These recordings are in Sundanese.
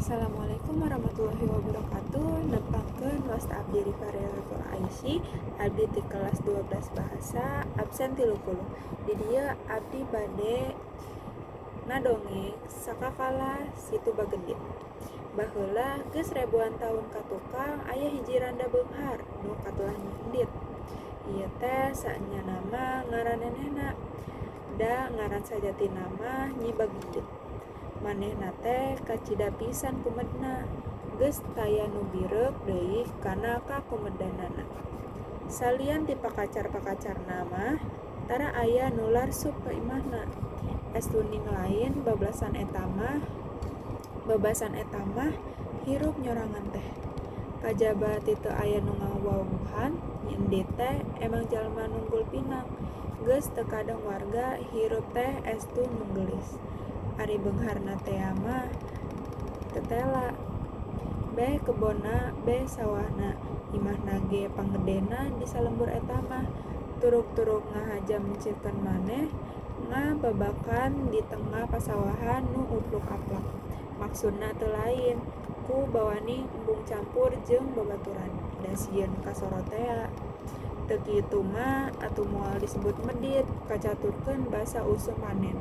Assalamualaikum warahmatullahi wabarakatuh. Nepangkeun wasta abdi Rifarilatul Aisy, abdi di kelas 12 bahasa, absen 30. Di dieu abdi bade ngadongeng sakakala situ Bagendit. Baheula geus ribuan tahun katukang aya hiji randa beunghar nu katelah nyindit. Ieu teh saenya nama ngaran nenehna. Da ngaran sajati nama Nyi Bagendit. Manehna teh kacida pisan kumedna, geus taya nu bireuk deui kana kakumedanana. Salian ti pakacar-pakacarna mah tara aya nu larsup ka imahna. Estuning lain babasan eta mah hirup nyorangan teh. Kajaba ti teu aya nu ngawawuhan, nyindit teh emang jalma nunggul pinang, geus teu kadang warga hirup teh estu nu geulis. Ari beungharna teh mah tetela, beh kebonna beh sawahna, imahna ge panggedena di salembur eta mah turuk-turuk ngahajam mencirkeun maneh ngababakan di tengah pasawahan nu upluk-aplak. Maksudna teu lain ku bawani embung campur jeung babaturan, da sieun kasorotea. Teu kitu mah atuh moal disebut medit kacaturkeun basa usum panen.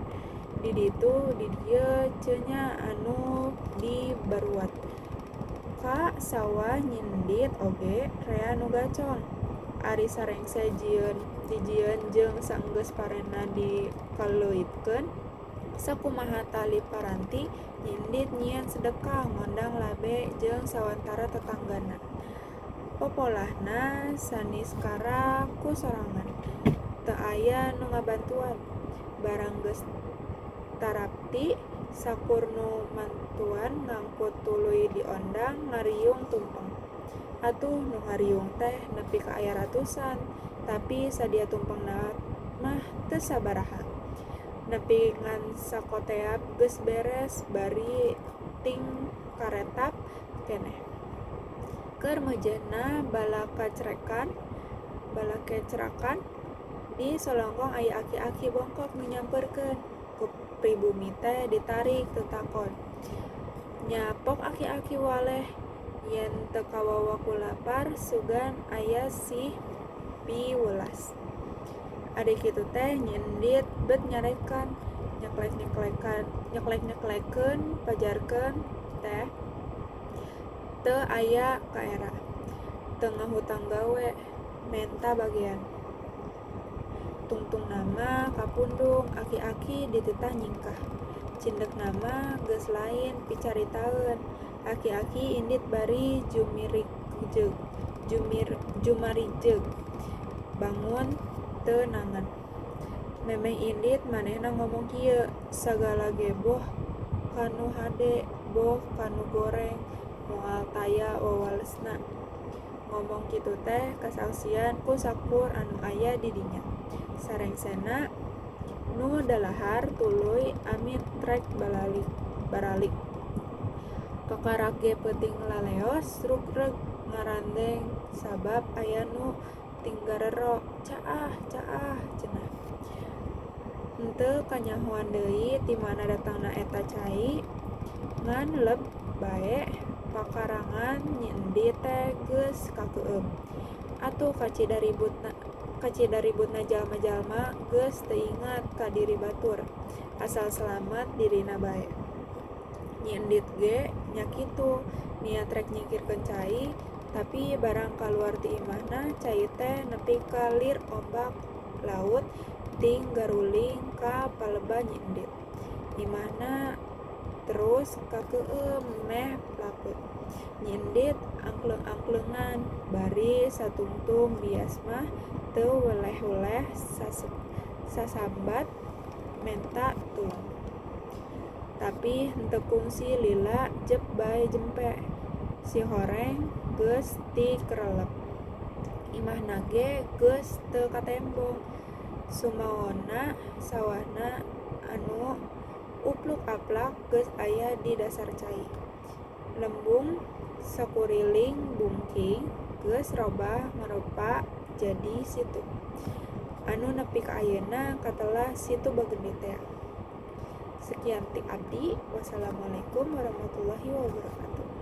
Di dieu cenah nya anu dibaruat ka sawah nyindit oge rea nu gacon. Ari sarengse dijieun jeung saenggeus parena dikaleuitkeun sakumaha tali paranti nyindit nyieun sedekah ngondang labe jeung sawantara tetanggana. Popolahna sanis kara ku sorangan, teu aya nu ngabantuan. Barang geus tarapti sakur nu mantuan ngangkut tuluy diondang ngariung tumpeng. Atuh nu ngariung teh nepi ka aya ratusan, tapi sadia tumpengna mah teu sabaraha. Nepi ngan sakoteap geus beres bari ting karetap keneh. Keur meujeuhna bala kecrakan di solongkong aya aki-aki bongkok nu nyampeurkeun. Ku pribumi teh ditarik teu takon. Nyapok aki-aki waleh yen teu kawawa ku lapar sugan aya sih piwelas. Ade kitu teh nyindit bet nyarekan, nyeklek-nyeklekeun pajarkeun teh teu aya kaera. Teu ngahutang gawe, menta bagean. Tungtung nama kapundung aki-aki dititah nyingkah. Cindek nama geus lain picaritaeun. Aki-aki indit bari jumarijeg. Bangun teu nangan. Memeh indit manehna ngomong kieu, sagala geboh kanu hade, boh kanu goreng, moal taya wawalesna. Ngomong kitu teh kasaksian ku sakur anu aya di dinya. Sarengsena nu dalahar tuluy amit trek baralik. Kakarak ge peuting laleos rugreg ngarandeng sabab aya nu tinggarero. Caah cenah. Henteu kanyahoan deui ti mana datangna eta cai, ngan leb bae pakarangan nyindit teh geus kakeueum. Atuh kacida ributna jalma-jalma geus teu ingat ka diri batur, asal selamat dirina bae. Nyindit ge nya kitu, niat rek nyingkirkeun cai, tapi barang kaluar ti imahna cai teh nepi ka lir ombak laut ting garuling ka paleba nyindit. Imahna terus kakeueum meh laput. Nyindit angkleng-angklengan bari satungtung bias mah teu weleh-weleh sasambat menta tulung. Tapi henteu kungsi lila jep bae jempe. Si horeng geus ti kerelep. Imahna ge geus teu katembong. Sumaona sawahna anu upluk-aplak geus aya di dasar cai. Lembung sakuriling bungking geus robah ngarupa jadi situ. Anu nepi ka ayeuna katelah situ Bagendit teh. Sekian ti abdi. Wassalamualaikum warahmatullahi wabarakatuh.